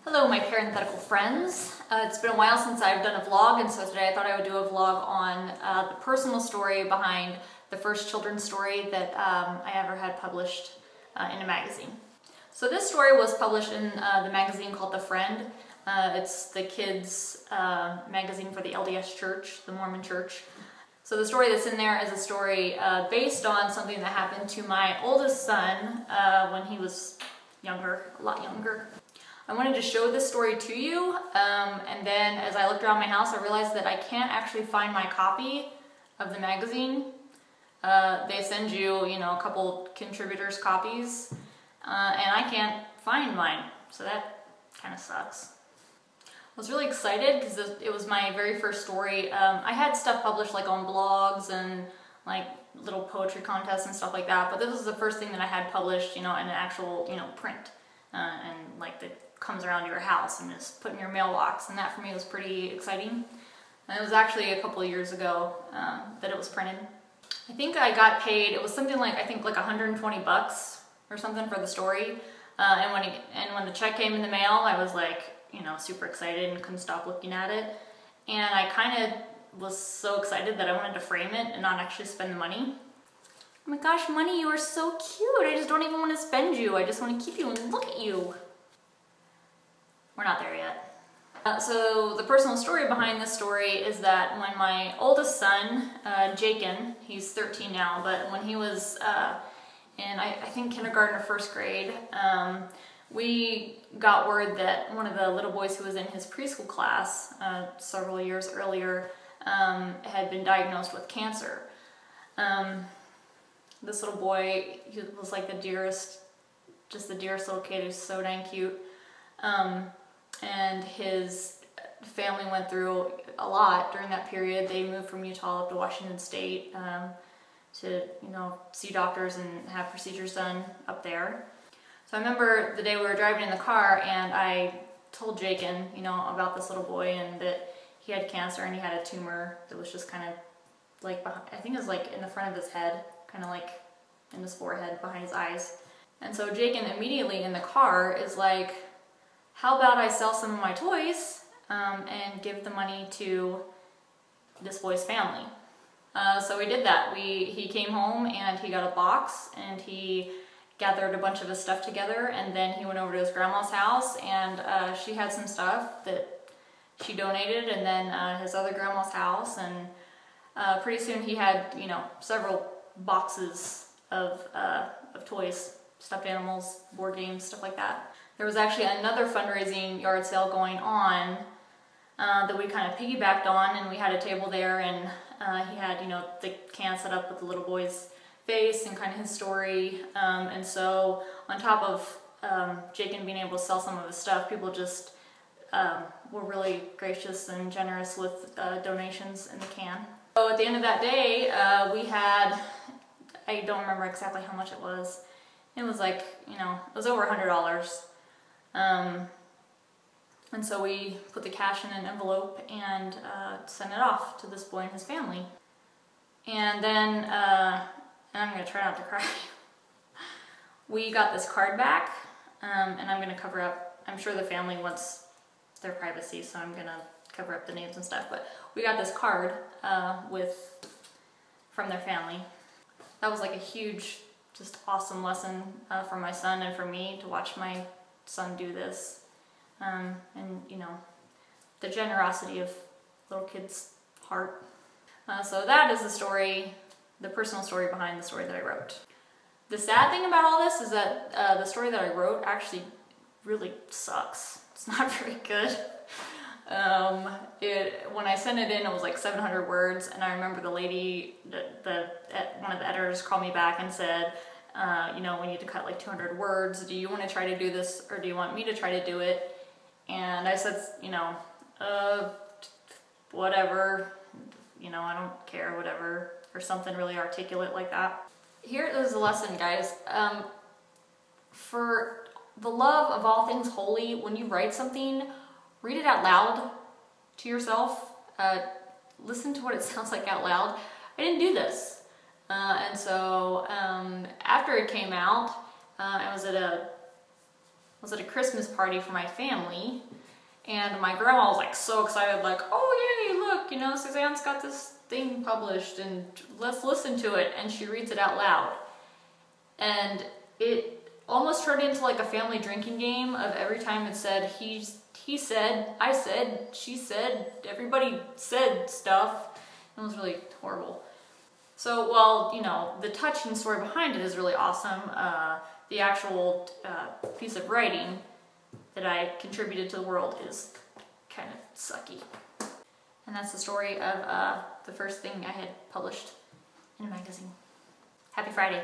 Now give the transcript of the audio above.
Hello my parenthetical friends. It's been a while since I've done a vlog, and so today I thought I would do a vlog on the personal story behind the first children's story that I ever had published in a magazine. So this story was published in the magazine called The Friend. It's the kids magazine for the LDS Church, the Mormon Church. So the story that's in there is a story based on something that happened to my oldest son when he was younger, a lot younger. I wanted to show this story to you, and then as I looked around my house, I realized that I can't actually find my copy of the magazine. They send you, a couple contributors' copies, and I can't find mine, so that kind of sucks. I was really excited because it was my very first story. I had stuff published like on blogs and like little poetry contests and stuff like that, but this was the first thing that I had published, in an actual, print, and like that comes around to your house and is put in your mailbox, and that for me was pretty exciting. And it was actually a couple of years ago that it was printed. I think I got paid, it was something like, I think like 120 bucks or something for the story. And when the check came in the mail, I was like, super excited and couldn't stop looking at it. And I kind of was so excited that I wanted to frame it and not actually spend the money. Oh my gosh, money, you are so cute. I just don't even want to spend you. I just want to keep you and look at you. We're not there yet. So the personal story behind this story is that when my oldest son, Jakin, he's 13 now, but when he was in, I think, kindergarten or first grade, we got word that one of the little boys who was in his preschool class several years earlier had been diagnosed with cancer. This little boy, he was like the dearest little kid. He was so dang cute. And his family went through a lot during that period. They moved from Utah up to Washington State to, see doctors and have procedures done up there. So I remember the day we were driving in the car, and I told Jakin, about this little boy and that he had cancer and he had a tumor that was just kind of like, I think it was like in the front of his head, kind of like in his forehead, behind his eyes. And so Jakin immediately in the car is like, how about I sell some of my toys and give the money to this boy's family? So we did that. He came home and he got a box and he gathered a bunch of his stuff together, and then he went over to his grandma's house, and she had some stuff that she donated, and then his other grandma's house, and pretty soon he had, several boxes of toys, stuffed animals, board games, stuff like that. There was actually another fundraising yard sale going on that we kind of piggybacked on, and we had a table there, and he had, the can set up with the little boy's face and kind of his story. And so on top of Jakin being able to sell some of his stuff, people just were really gracious and generous with donations in the can. So at the end of that day, we had, I don't remember exactly how much it was. It was like, it was over $100. And so we put the cash in an envelope and sent it off to this boy and his family. And then, and I'm going to try not to cry, we got this card back, and I'm going to cover up, I'm sure the family wants their privacy, so I'm going to cover up the names and stuff, but we got this card from their family. That was like a huge, just awesome lesson for my son and for me to watch my son do this, and the generosity of little kids' heart. So that is the story, the personal story behind the story that I wrote. The sad thing about all this is that the story that I wrote actually really sucks. It's not very good. When I sent it in, it was like 700 words, and I remember the lady, one of the editors called me back and said, we need to cut like 200 words. Do you want to try to do this, or do you want me to try to do it? And I said, whatever, I don't care, whatever, or something really articulate like that. Here is a lesson, guys. For the love of all things holy, when you write something, read it out loud to yourself. Listen to what it sounds like out loud. I didn't do this. And so after it came out, I was at was at a Christmas party for my family, and my grandma was like so excited, like, oh yay, look, you know, Suzanne's got this thing published and let's listen to it. And she reads it out loud. And it almost turned into like a family drinking game of every time it said, he said, I said, she said, everybody said stuff. It was really horrible. So while, you know, the touching story behind it is really awesome, the actual piece of writing that I contributed to the world is kind of sucky. And that's the story of the first thing I had published in a magazine. Happy Friday.